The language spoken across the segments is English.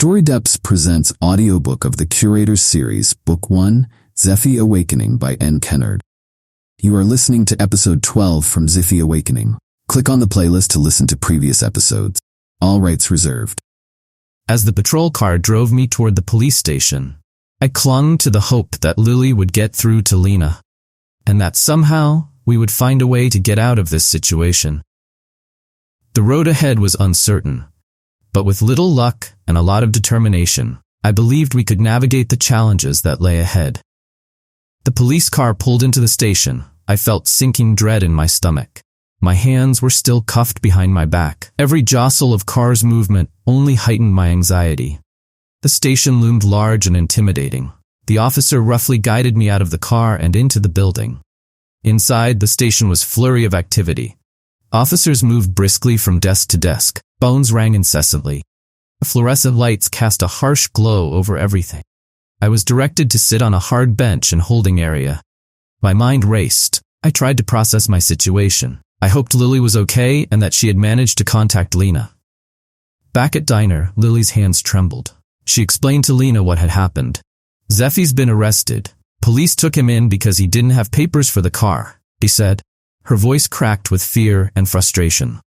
Storydepths presents audiobook of the Curators Series, Book 1, Zephy Awakening by Kennard. You are listening to episode 12 from Zephy Awakening. Click on the playlist to listen to previous episodes. All rights reserved. As the patrol car drove me toward the police station, I clung to the hope that Lily would get through to Lena, and that somehow we would find a way to get out of this situation. The road ahead was uncertain, but with little luck and a lot of determination, I believed we could navigate the challenges that lay ahead. The police car pulled into the station. I felt sinking dread in my stomach. My hands were still cuffed behind my back. Every jostle of car's movement only heightened my anxiety. The station loomed large and intimidating. The officer roughly guided me out of the car and into the building. Inside, the station was a flurry of activity. Officers moved briskly from desk to desk. Phones rang incessantly. The fluorescent lights cast a harsh glow over everything. I was directed to sit on a hard bench and holding area. My mind raced. I tried to process my situation. I hoped Lily was okay and that she had managed to contact Lena. Back at diner, Lily's hands trembled. She explained to Lena what had happened. Zephy's been arrested. Police took him in because he didn't have papers for the car, she said. Her voice cracked with fear and frustration.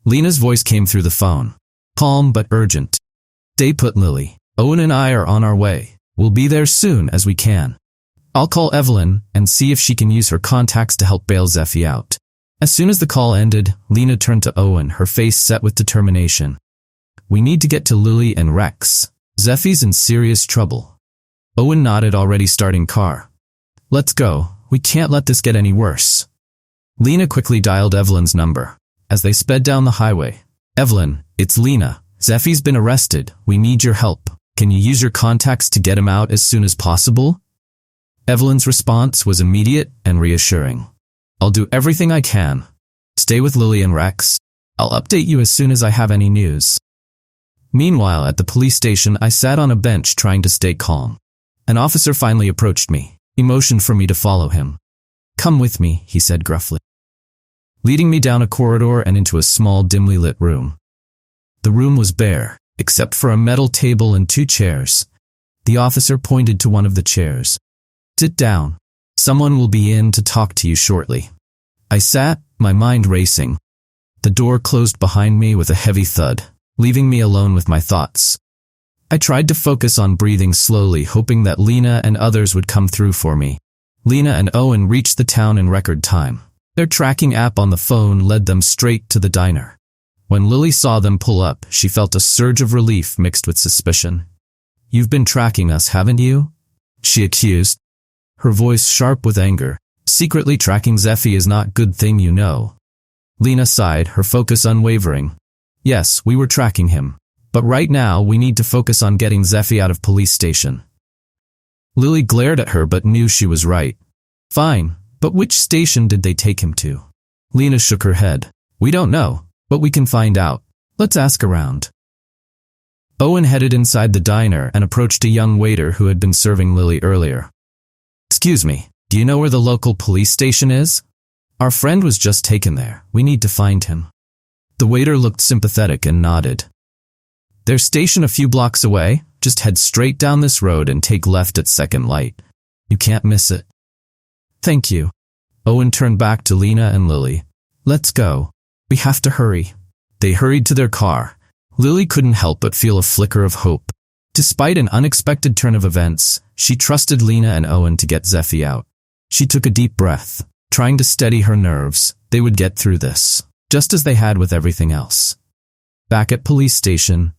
Lena's voice came through the phone, calm but urgent. Stay put, Lily. Owen and I are on our way. We'll be there soon as we can. I'll call Evelyn and see if she can use her contacts to help bail Zephy out. As soon as the call ended, Lena turned to Owen, her face set with determination. We need to get to Lily and Rex. Zephy's in serious trouble. Owen nodded, already starting car. Let's go. We can't let this get any worse. Lena quickly dialed Evelyn's number. As they sped down the highway, Evelyn, it's Lena. Zephy's been arrested. We need your help. Can you use your contacts to get him out as soon as possible? Evelyn's response was immediate and reassuring. I'll do everything I can. Stay with Lily and Rex. I'll update you as soon as I have any news. Meanwhile, at the police station, I sat on a bench trying to stay calm. An officer finally approached me. He motioned for me to follow him. Come with me, he said gruffly, leading me down a corridor and into a small, dimly lit room. The room was bare, except for a metal table and 2 chairs. The officer pointed to one of the chairs. Sit down. Someone will be in to talk to you shortly. I sat, my mind racing. The door closed behind me with a heavy thud, leaving me alone with my thoughts. I tried to focus on breathing slowly, hoping that Lena and others would come through for me. Lena and Owen reached the town in record time. Their tracking app on the phone led them straight to the diner. When Lily saw them pull up, she felt a surge of relief mixed with suspicion. You've been tracking us, haven't you? She accused, her voice sharp with anger. Secretly tracking Zephy is not a good thing, you know. Lena sighed, her focus unwavering. Yes, we were tracking him. But right now, we need to focus on getting Zephy out of police station. Lily glared at her but knew she was right. Fine, but which station did they take him to? Lena shook her head. We don't know, but we can find out. Let's ask around. Owen headed inside the diner and approached a young waiter who had been serving Lily earlier. Excuse me, do you know where the local police station is? Our friend was just taken there. We need to find him. The waiter looked sympathetic and nodded. There's station a few blocks away. Just head straight down this road and take left at second light. You can't miss it. Thank you. Owen turned back to Lena and Lily. Let's go. We have to hurry. They hurried to their car. Lily couldn't help but feel a flicker of hope. Despite an unexpected turn of events, she trusted Lena and Owen to get Zephy out. She took a deep breath, trying to steady her nerves. They would get through this, just as they had with everything else. Back at police station,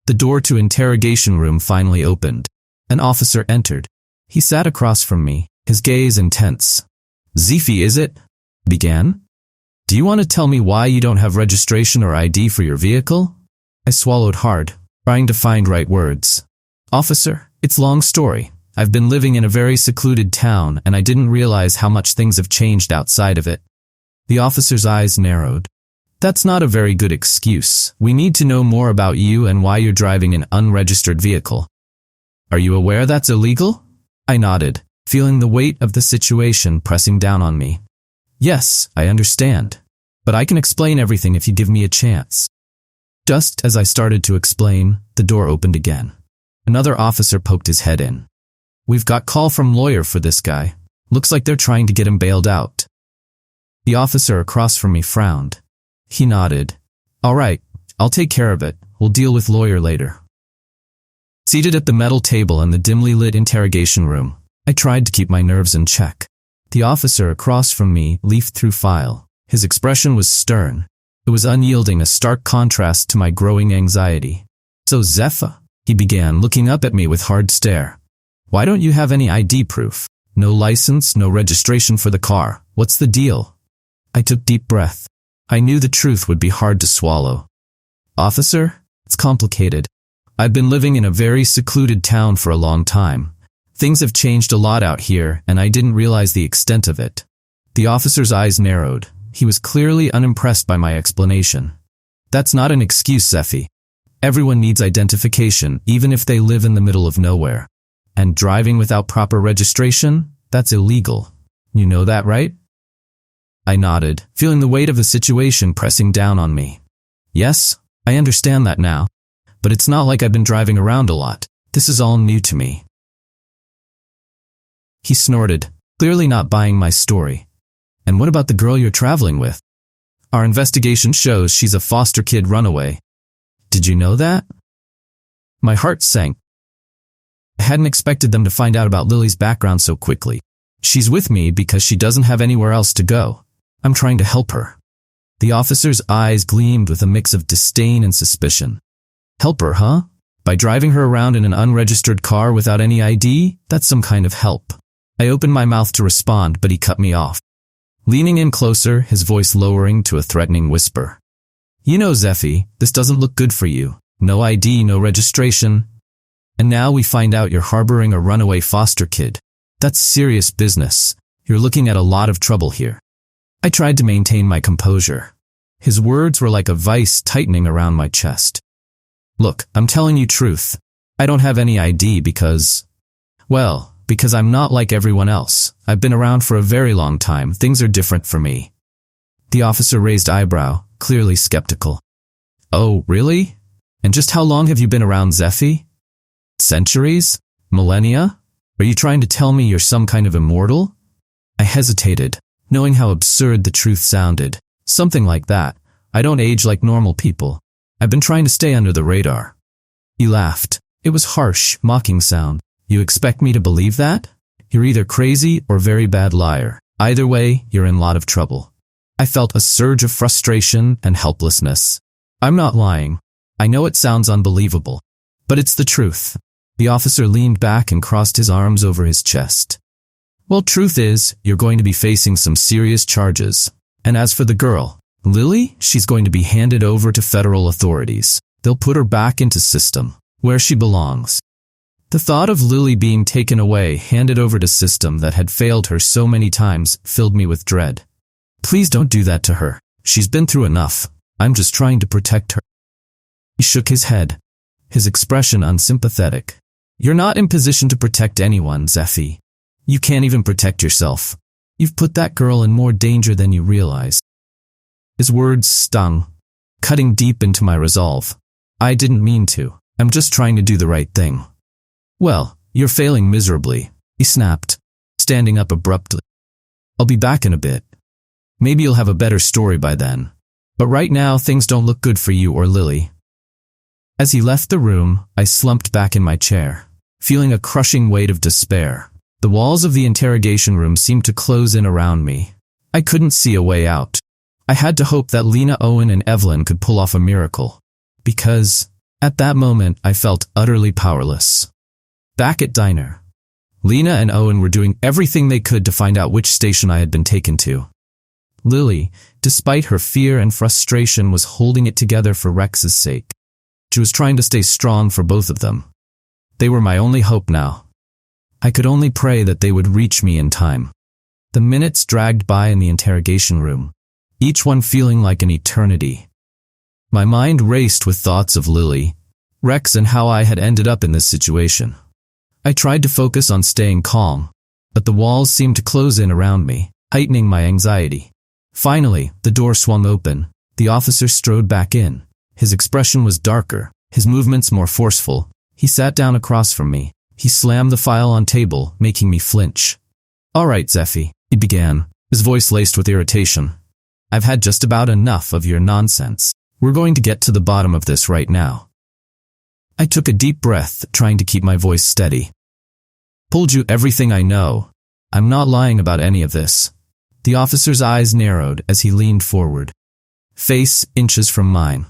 the door to interrogation room finally opened. An officer entered. He sat across from me, his gaze intense. Zephy, is it? Began. Do you want to tell me why you don't have registration or ID for your vehicle? I swallowed hard, trying to find right words. Officer, it's a long story. I've been living in a very secluded town and I didn't realize how much things have changed outside of it. The officer's eyes narrowed. That's not a very good excuse. We need to know more about you and why you're driving an unregistered vehicle. Are you aware that's illegal? I nodded, feeling the weight of the situation pressing down on me. Yes, I understand. But I can explain everything if you give me a chance. Just as I started to explain, the door opened again. Another officer poked his head in. "We've got call from lawyer for this guy. Looks like they're trying to get him bailed out." The officer across from me frowned. He nodded. "All right, I'll take care of it. We'll deal with lawyer later." Seated at the metal table in the dimly lit interrogation room, I tried to keep my nerves in check. The officer across from me leafed through file. His expression was stern. It was unyielding, a stark contrast to my growing anxiety. "So Zephy," he began, looking up at me with hard stare. "Why don't you have any ID proof? No license, no registration for the car. What's the deal?" I took deep breath. I knew the truth would be hard to swallow. "Officer, it's complicated. I've been living in a very secluded town for a long time. Things have changed a lot out here, and I didn't realize the extent of it." The officer's eyes narrowed. He was clearly unimpressed by my explanation. "That's not an excuse, Zephy. Everyone needs identification, even if they live in the middle of nowhere. And driving without proper registration? That's illegal. You know that, right?" I nodded, feeling the weight of the situation pressing down on me. "Yes, I understand that now. But it's not like I've been driving around a lot. This is all new to me." He snorted, clearly not buying my story. "And what about the girl you're traveling with? Our investigation shows she's a foster kid runaway. Did you know that?" My heart sank. I hadn't expected them to find out about Lily's background so quickly. She's with me because she doesn't have anywhere else to go. I'm trying to help her. The officer's eyes gleamed with a mix of disdain and suspicion. "Help her, huh? By driving her around in an unregistered car without any ID? That's some kind of help." I opened my mouth to respond, but he cut me off. Leaning in closer, his voice lowering to a threatening whisper. "You know, Zephy, this doesn't look good for you. No ID, no registration. And now we find out you're harboring a runaway foster kid. That's serious business. You're looking at a lot of trouble here." I tried to maintain my composure. His words were like a vice tightening around my chest. "Look, I'm telling you truth. I don't have any ID because I'm not like everyone else. I've been around for a very long time. Things are different for me." The officer raised eyebrow, clearly skeptical. "Oh, really? And just how long have you been around, Zephy? Centuries? Millennia? Are you trying to tell me you're some kind of immortal?" I hesitated, knowing how absurd the truth sounded. Something like that. "I don't age like normal people. I've been trying to stay under the radar." He laughed. It was harsh, mocking sound. "You expect me to believe that? You're either crazy or very bad liar. Either way, you're in a lot of trouble." I felt a surge of frustration and helplessness. "I'm not lying. I know it sounds unbelievable, but it's the truth." The officer leaned back and crossed his arms over his chest. "Well, truth is, you're going to be facing some serious charges. And as for the girl, Lily, she's going to be handed over to federal authorities. They'll put her back into system, where she belongs." The thought of Lily being taken away, handed over to system that had failed her so many times, filled me with dread. "Please don't do that to her. She's been through enough. I'm just trying to protect her." He shook his head, his expression unsympathetic. "You're not in position to protect anyone, Zephy. You can't even protect yourself. You've put that girl in more danger than you realize." His words stung, cutting deep into my resolve. "I didn't mean to. I'm just trying to do the right thing." "Well, you're failing miserably," he snapped, standing up abruptly. "I'll be back in a bit. Maybe you'll have a better story by then. But right now, things don't look good for you or Lily." As he left the room, I slumped back in my chair, feeling a crushing weight of despair. The walls of the interrogation room seemed to close in around me. I couldn't see a way out. I had to hope that Lena, Owen, and Evelyn could pull off a miracle. Because, at that moment, I felt utterly powerless. Back at diner, Lena and Owen were doing everything they could to find out which station I had been taken to. Lily, despite her fear and frustration, was holding it together for Rex's sake. She was trying to stay strong for both of them. They were my only hope now. I could only pray that they would reach me in time. The minutes dragged by in the interrogation room, each one feeling like an eternity. My mind raced with thoughts of Lily, Rex, and how I had ended up in this situation. I tried to focus on staying calm, but the walls seemed to close in around me, heightening my anxiety. Finally, the door swung open. The officer strode back in, His expression was darker, his movements more forceful. He sat down across from me. He slammed the file on table, making me flinch. "All right, Zephy," he began, his voice laced with irritation. "I've had just about enough of your nonsense. We're going to get to the bottom of this right now." I took a deep breath, trying to keep my voice steady. "Told you everything I know. I'm not lying about any of this." The officer's eyes narrowed as he leaned forward, face inches from mine.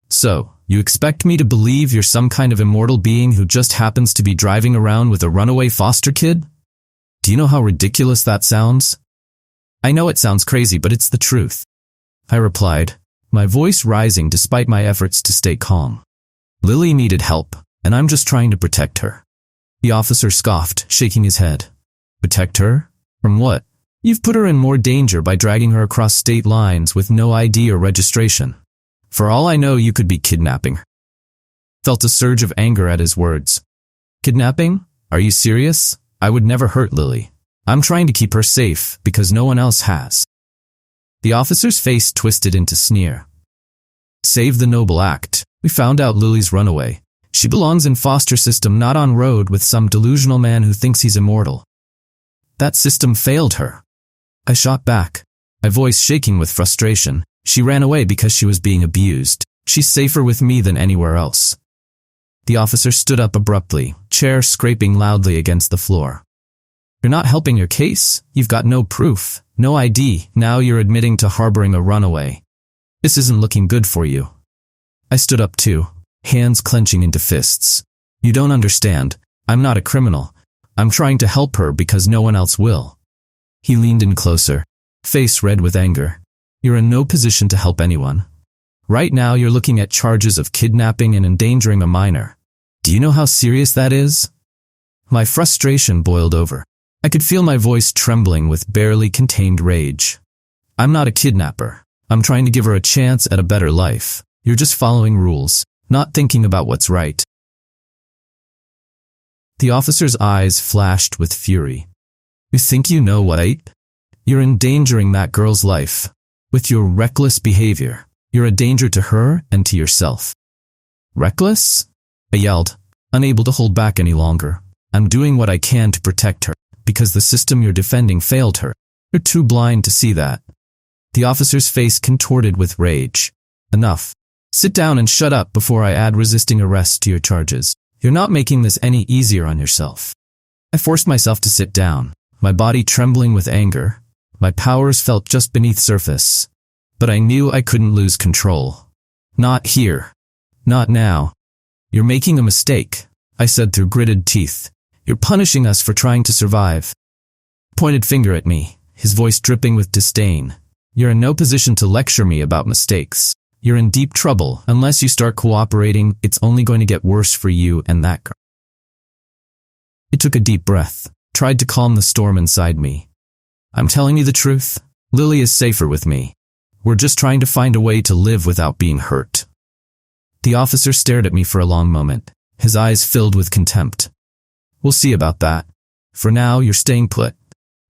"So, you expect me to believe you're some kind of immortal being who just happens to be driving around with a runaway foster kid? Do you know how ridiculous that sounds?" "I know it sounds crazy, but it's the truth," I replied, my voice rising despite my efforts to stay calm. "Lily needed help, and I'm just trying to protect her." The officer scoffed, shaking his head. "Protect her? From what? You've put her in more danger by dragging her across state lines with no ID or registration. For all I know, you could be kidnapping her." Felt a surge of anger at his words. "Kidnapping? Are you serious? I would never hurt Lily. I'm trying to keep her safe because no one else has." The officer's face twisted into sneer. "Save the noble act. We found out Lily's runaway. She belongs in foster system, not on road with some delusional man who thinks he's immortal. That system failed her." I shot back, my voice shaking with frustration. "She ran away because she was being abused. She's safer with me than anywhere else." The officer stood up abruptly, chair scraping loudly against the floor. "You're not helping your case. You've got no proof, no ID. Now you're admitting to harboring a runaway. This isn't looking good for you." I stood up too, hands clenching into fists. "You don't understand. I'm not a criminal. I'm trying to help her because no one else will." He leaned in closer, face red with anger. "You're in no position to help anyone. Right now you're looking at charges of kidnapping and endangering a minor. Do you know how serious that is?" My frustration boiled over. I could feel my voice trembling with barely contained rage. "I'm not a kidnapper. I'm trying to give her a chance at a better life. You're just following rules, not thinking about what's right." The officer's eyes flashed with fury. "You think you know what? You're endangering that girl's life. With your reckless behavior, you're a danger to her and to yourself." "Reckless?" I yelled, unable to hold back any longer. "I'm doing what I can to protect her, because the system you're defending failed her. You're too blind to see that." The officer's face contorted with rage. "Enough. Sit down and shut up before I add resisting arrest to your charges. You're not making this any easier on yourself." I forced myself to sit down, my body trembling with anger. My powers felt just beneath surface, but I knew I couldn't lose control. "Not here. Not now. You're making a mistake," I said through gritted teeth. "You're punishing us for trying to survive." Pointed finger at me, his voice dripping with disdain. "You're in no position to lecture me about mistakes. You're in deep trouble. Unless you start cooperating, it's only going to get worse for you and that girl." I took a deep breath, tried to calm the storm inside me. "I'm telling you the truth. Lily is safer with me. We're just trying to find a way to live without being hurt." The officer stared at me for a long moment, his eyes filled with contempt. "We'll see about that. For now, you're staying put.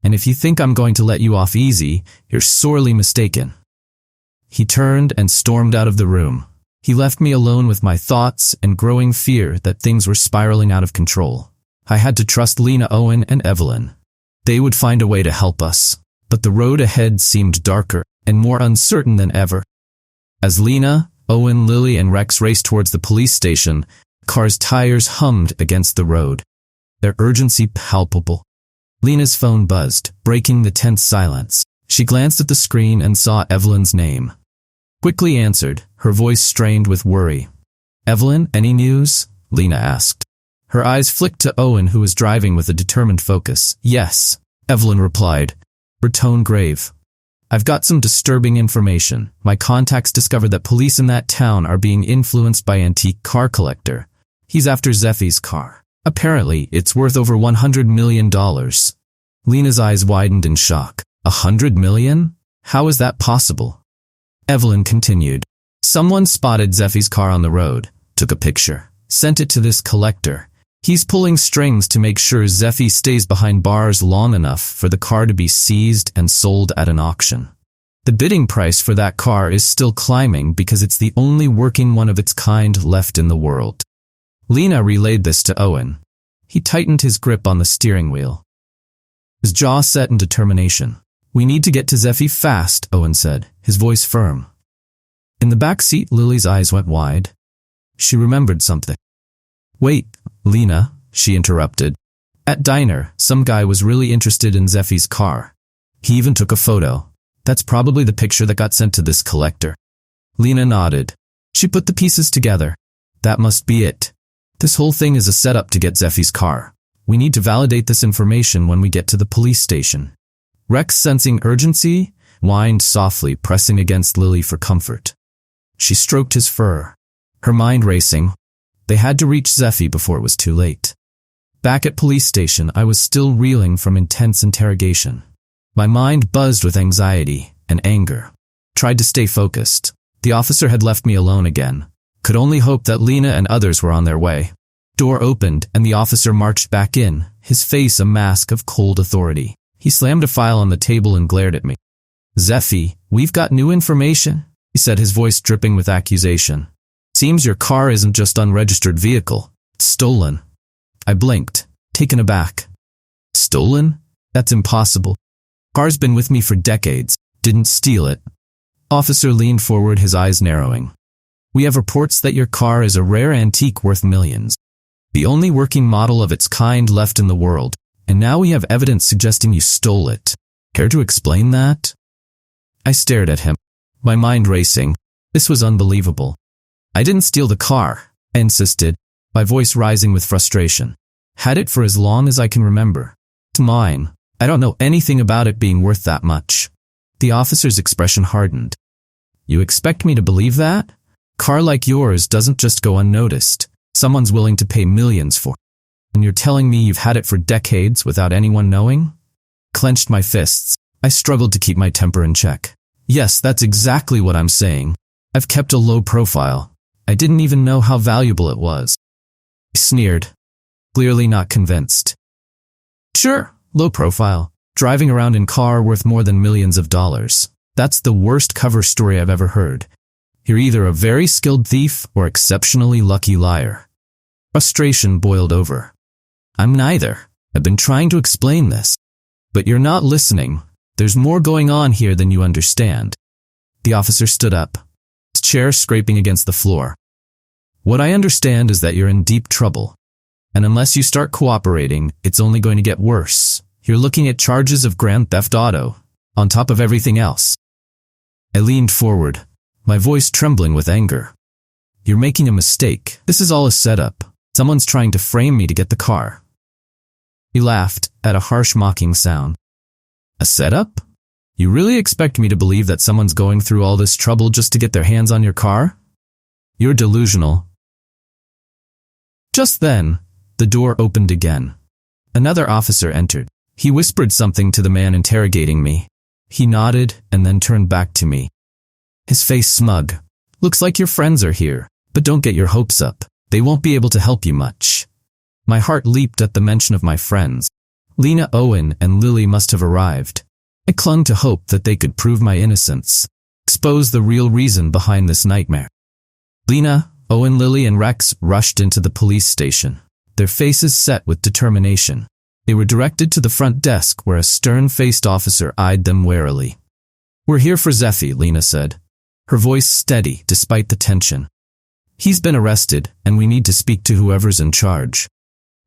And if you think I'm going to let you off easy, you're sorely mistaken." He turned and stormed out of the room. He left me alone with my thoughts and growing fear that things were spiraling out of control. I had to trust Lena, Owen, and Evelyn. They would find a way to help us, but the road ahead seemed darker and more uncertain than ever. As Lena, Owen, Lily, and Rex raced towards the police station, the car's tires hummed against the road, their urgency palpable. Lena's phone buzzed, breaking the tense silence. She glanced at the screen and saw Evelyn's name. Quickly answered, her voice strained with worry. "Evelyn, any news?" Lena asked. Her eyes flicked to Owen, who was driving with a determined focus. "Yes," Evelyn replied, her tone grave. "I've got some disturbing information. My contacts discovered that police in that town are being influenced by antique car collector. He's after Zephy's car. Apparently, it's worth over $100 million. Lena's eyes widened in shock. $100 million? How is that possible? Evelyn continued. Someone spotted Zephy's car on the road, took a picture, sent it to this collector. He's pulling strings to make sure Zephy stays behind bars long enough for the car to be seized and sold at an auction. The bidding price for that car is still climbing because it's the only working one of its kind left in the world. Lena relayed this to Owen. He tightened his grip on the steering wheel, his jaw set in determination. "We need to get to Zephy fast," Owen said, his voice firm. In the back seat, Lily's eyes went wide. She remembered something. "Wait, Lena," she interrupted. "At diner, some guy was really interested in Zephy's car. He even took a photo. That's probably the picture that got sent to this collector." Lena nodded. She put the pieces together. "That must be it. This whole thing is a setup to get Zephy's car. We need to validate this information when we get to the police station." Rex, sensing urgency, whined softly, pressing against Lily for comfort. She stroked his fur, her mind racing. They had to reach Zephy before it was too late. Back at police station, I was still reeling from intense interrogation. My mind buzzed with anxiety and anger. Tried to stay focused. The officer had left me alone again. Could only hope that Lena and others were on their way. Door opened and the officer marched back in, his face a mask of cold authority. He slammed a file on the table and glared at me. "Zephy, we've got new information," he said, his voice dripping with accusation. "Seems your car isn't just unregistered vehicle. It's stolen." I blinked, taken aback. "Stolen? That's impossible. Car's been with me for decades. Didn't steal it." Officer leaned forward, his eyes narrowing. "We have reports that your car is a rare antique worth millions. The only working model of its kind left in the world. And now we have evidence suggesting you stole it. Care to explain that?" I stared at him, my mind racing. This was unbelievable. "I didn't steal the car," I insisted, my voice rising with frustration. "Had it for as long as I can remember. It's mine. I don't know anything about it being worth that much." The officer's expression hardened. "You expect me to believe that? Car like yours doesn't just go unnoticed. Someone's willing to pay millions for it. And you're telling me you've had it for decades without anyone knowing?" Clenched my fists. I struggled to keep my temper in check. "Yes, that's exactly what I'm saying. I've kept a low profile. I didn't even know how valuable it was." I sneered, clearly not convinced. "Sure, low profile. Driving around in car worth more than millions of dollars. That's the worst cover story I've ever heard. You're either a very skilled thief or exceptionally lucky liar." Frustration boiled over. "I'm neither. I've been trying to explain this. But you're not listening. There's more going on here than you understand." The officer stood up, his chair scraping against the floor. "What I understand is that you're in deep trouble. And unless you start cooperating, it's only going to get worse. You're looking at charges of grand theft auto, on top of everything else." I leaned forward, my voice trembling with anger. "You're making a mistake. This is all a setup. Someone's trying to frame me to get the car." He laughed at a harsh, mocking sound. "A setup? You really expect me to believe that someone's going through all this trouble just to get their hands on your car? You're delusional." Just then, the door opened again. Another officer entered. He whispered something to the man interrogating me. He nodded and then turned back to me, his face smug. "Looks like your friends are here, but don't get your hopes up. They won't be able to help you much." My heart leaped at the mention of my friends. Lena, Owen, and Lily must have arrived. I clung to hope that they could prove my innocence, expose the real reason behind this nightmare. Lena, Owen, Lily, and Rex rushed into the police station, their faces set with determination. They were directed to the front desk where a stern-faced officer eyed them warily. "We're here for Zephy," Lena said, her voice steady despite the tension. "He's been arrested, and we need to speak to whoever's in charge."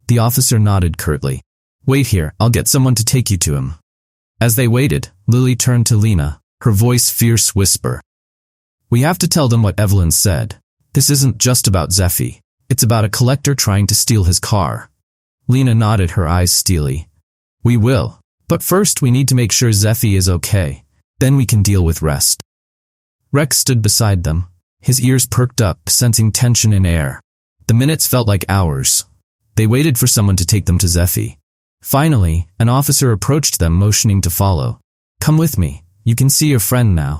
The officer nodded curtly. "Wait here, I'll get someone to take you to him." As they waited, Lily turned to Lena, her voice fierce whisper. "We have to tell them what Evelyn said. This isn't just about Zephy. It's about a collector trying to steal his car." Lena nodded, her eyes steely. "We will. But first we need to make sure Zephy is okay. Then we can deal with rest." Rex stood beside them, his ears perked up, sensing tension in air. The minutes felt like hours. They waited for someone to take them to Zephy. Finally, an officer approached them, motioning to follow. "Come with me. You can see your friend now."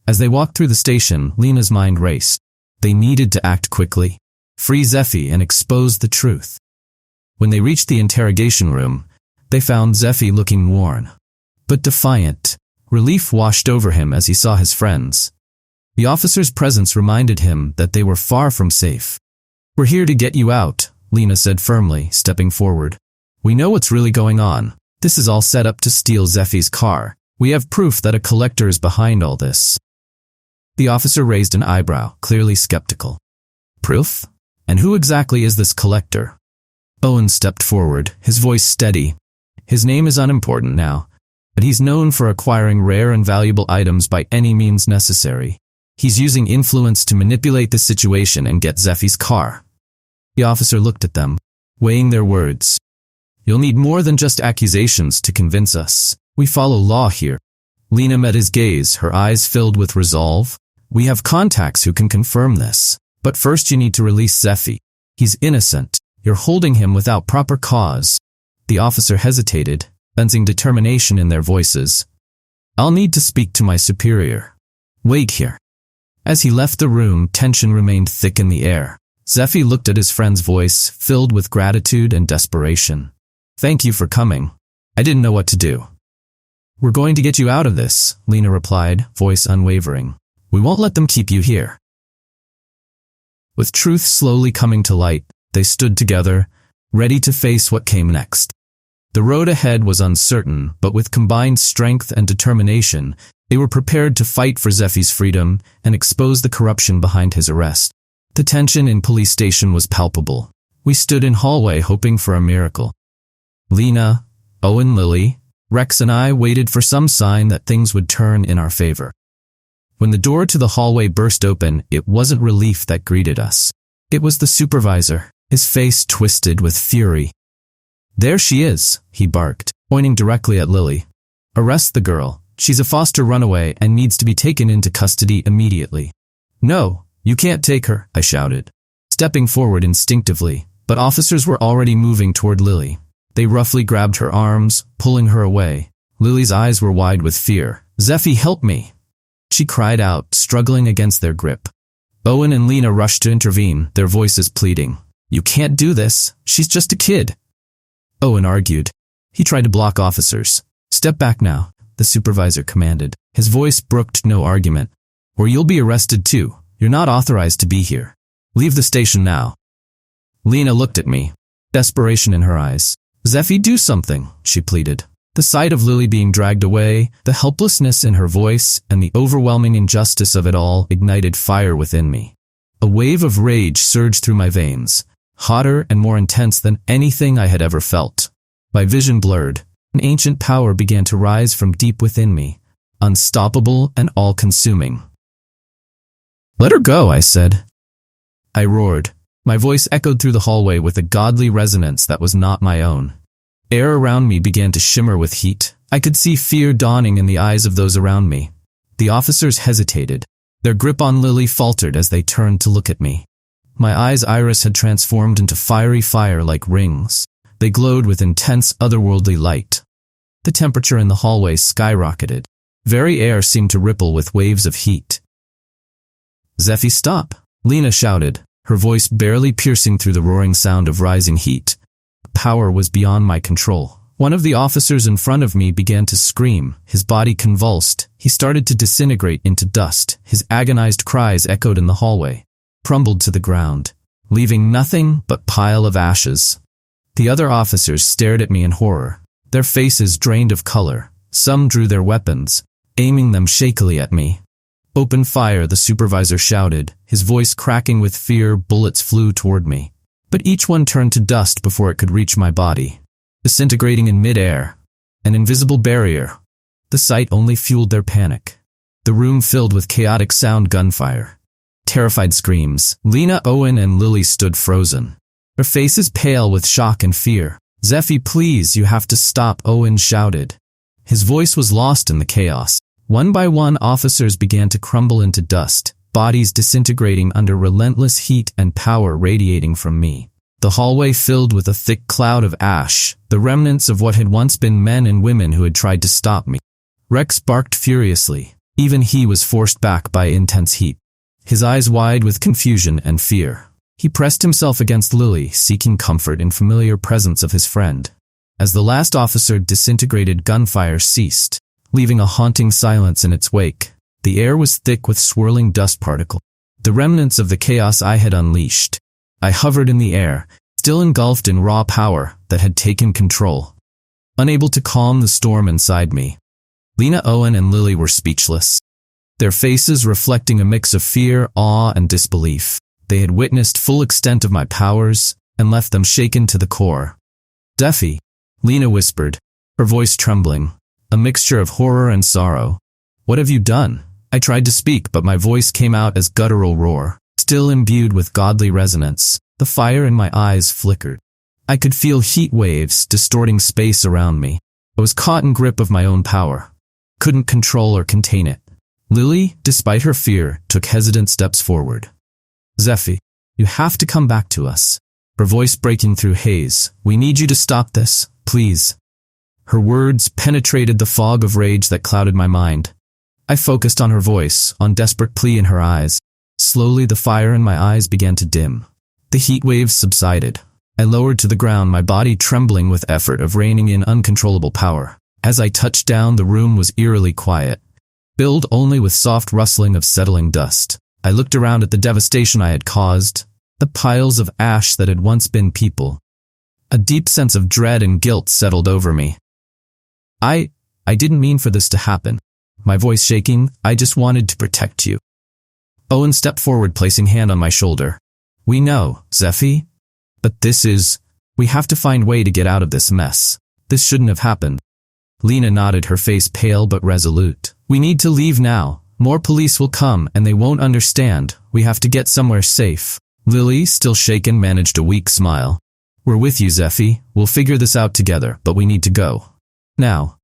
As they walked through the station, Lena's mind raced. They needed to act quickly, free Zephy and expose the truth. When they reached the interrogation room, they found Zephy looking worn, but defiant. Relief washed over him as he saw his friends. The officer's presence reminded him that they were far from safe. "We're here to get you out," Lena said firmly, stepping forward. "We know what's really going on. This is all set up to steal Zephy's car. We have proof that a collector is behind all this." The officer raised an eyebrow, clearly skeptical. "Proof? And who exactly is this collector?" Owen stepped forward, his voice steady. "His name is unimportant now, but he's known for acquiring rare and valuable items by any means necessary. He's using influence to manipulate the situation and get Zephy's car." The officer looked at them, weighing their words. "You'll need more than just accusations to convince us. We follow law here." Lena met his gaze, her eyes filled with resolve. "We have contacts who can confirm this. But first you need to release Zephy. He's innocent. You're holding him without proper cause." The officer hesitated, sensing determination in their voices. "I'll need to speak to my superior. Wait here." As he left the room, tension remained thick in the air. Zephy looked at his friend's voice, filled with gratitude and desperation. "Thank you for coming. I didn't know what to do." "We're going to get you out of this," Lena replied, voice unwavering. "We won't let them keep you here." With truth slowly coming to light, they stood together, ready to face what came next. The road ahead was uncertain, but with combined strength and determination, they were prepared to fight for Zephy's freedom and expose the corruption behind his arrest. The tension in police station was palpable. We stood in hallway hoping for a miracle. Lena, Owen, Lily, Rex and I waited for some sign that things would turn in our favor. When the door to the hallway burst open, it wasn't relief that greeted us. It was the supervisor, his face twisted with fury. "There she is," he barked, pointing directly at Lily. "Arrest the girl. She's a foster runaway and needs to be taken into custody immediately." "No, you can't take her," I shouted, stepping forward instinctively, but officers were already moving toward Lily. They roughly grabbed her arms, pulling her away. Lily's eyes were wide with fear. "Zephy, help me!" she cried out, struggling against their grip. Owen and Lena rushed to intervene, their voices pleading. "You can't do this. She's just a kid." Owen argued. He tried to block officers. "Step back now," the supervisor commanded. His voice brooked no argument. "Or you'll be arrested too. You're not authorized to be here. Leave the station now." Lena looked at me, desperation in her eyes. "Zephy, do something," she pleaded. The sight of Lily being dragged away, the helplessness in her voice, and the overwhelming injustice of it all ignited fire within me. A wave of rage surged through my veins, hotter and more intense than anything I had ever felt. My vision blurred. An ancient power began to rise from deep within me, unstoppable and all-consuming. "Let her go," I said. I roared. My voice echoed through the hallway with a godly resonance that was not my own. Air around me began to shimmer with heat. I could see fear dawning in the eyes of those around me. The officers hesitated. Their grip on Lily faltered as they turned to look at me. My eyes' iris had transformed into fiery fire like rings. They glowed with intense, otherworldly light. The temperature in the hallway skyrocketed. Very air seemed to ripple with waves of heat. "Zephy, stop!" Lena shouted, her voice barely piercing through the roaring sound of rising heat. Power was beyond my control. One of the officers in front of me began to scream, his body convulsed. He started to disintegrate into dust. His agonized cries echoed in the hallway, crumbled to the ground, leaving nothing but pile of ashes. The other officers stared at me in horror, their faces drained of color. Some drew their weapons, aiming them shakily at me. "Open fire," the supervisor shouted, his voice cracking with fear. Bullets flew toward me, but each one turned to dust before it could reach my body, disintegrating in mid-air. An invisible barrier. The sight only fueled their panic. The room filled with chaotic sound gunfire. Terrified screams. Lena, Owen, and Lily stood frozen, their faces pale with shock and fear. "Zephy, please, you have to stop," Owen shouted. His voice was lost in the chaos. One by one, officers began to crumble into dust, bodies disintegrating under relentless heat and power radiating from me. The hallway filled with a thick cloud of ash, the remnants of what had once been men and women who had tried to stop me. Rex barked furiously. Even he was forced back by intense heat, his eyes wide with confusion and fear. He pressed himself against Lily, seeking comfort in familiar presence of his friend. As the last officer disintegrated, gunfire ceased, leaving a haunting silence in its wake. The air was thick with swirling dust particles, the remnants of the chaos I had unleashed. I hovered in the air, still engulfed in raw power that had taken control, unable to calm the storm inside me. Lena, Owen, and Lily were speechless, their faces reflecting a mix of fear, awe, and disbelief. They had witnessed full extent of my powers and left them shaken to the core. "Zephy," Lena whispered, her voice trembling, a mixture of horror and sorrow. "What have you done?" I tried to speak, but my voice came out as guttural roar, still imbued with godly resonance. The fire in my eyes flickered. I could feel heat waves distorting space around me. I was caught in grip of my own power. Couldn't control or contain it. Lily, despite her fear, took hesitant steps forward. "Zephy, you have to come back to us." Her voice breaking through haze. "We need you to stop this, please." Her words penetrated the fog of rage that clouded my mind. I focused on her voice, on desperate plea in her eyes. Slowly the fire in my eyes began to dim. The heat waves subsided. I lowered to the ground, my body trembling with effort of reining in uncontrollable power. As I touched down, the room was eerily quiet, filled only with soft rustling of settling dust. I looked around at the devastation I had caused, the piles of ash that had once been people. A deep sense of dread and guilt settled over me. I didn't mean for this to happen. My voice shaking, I just wanted to protect you. Owen stepped forward, placing hand on my shoulder. "We know, Zephy. But we have to find a way to get out of this mess. This shouldn't have happened." Lena nodded, her face pale but resolute. "We need to leave now. More police will come and they won't understand. We have to get somewhere safe." Lily, still shaken, managed a weak smile. "We're with you, Zephy. We'll figure this out together, but we need to go. Now."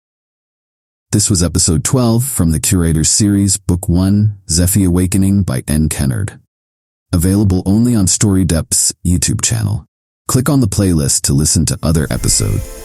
This was episode 12 from the Curators Series, Book 1, Zephy Awakening by Kennard. Available only on Storydepths YouTube channel. Click on the playlist to listen to other episodes.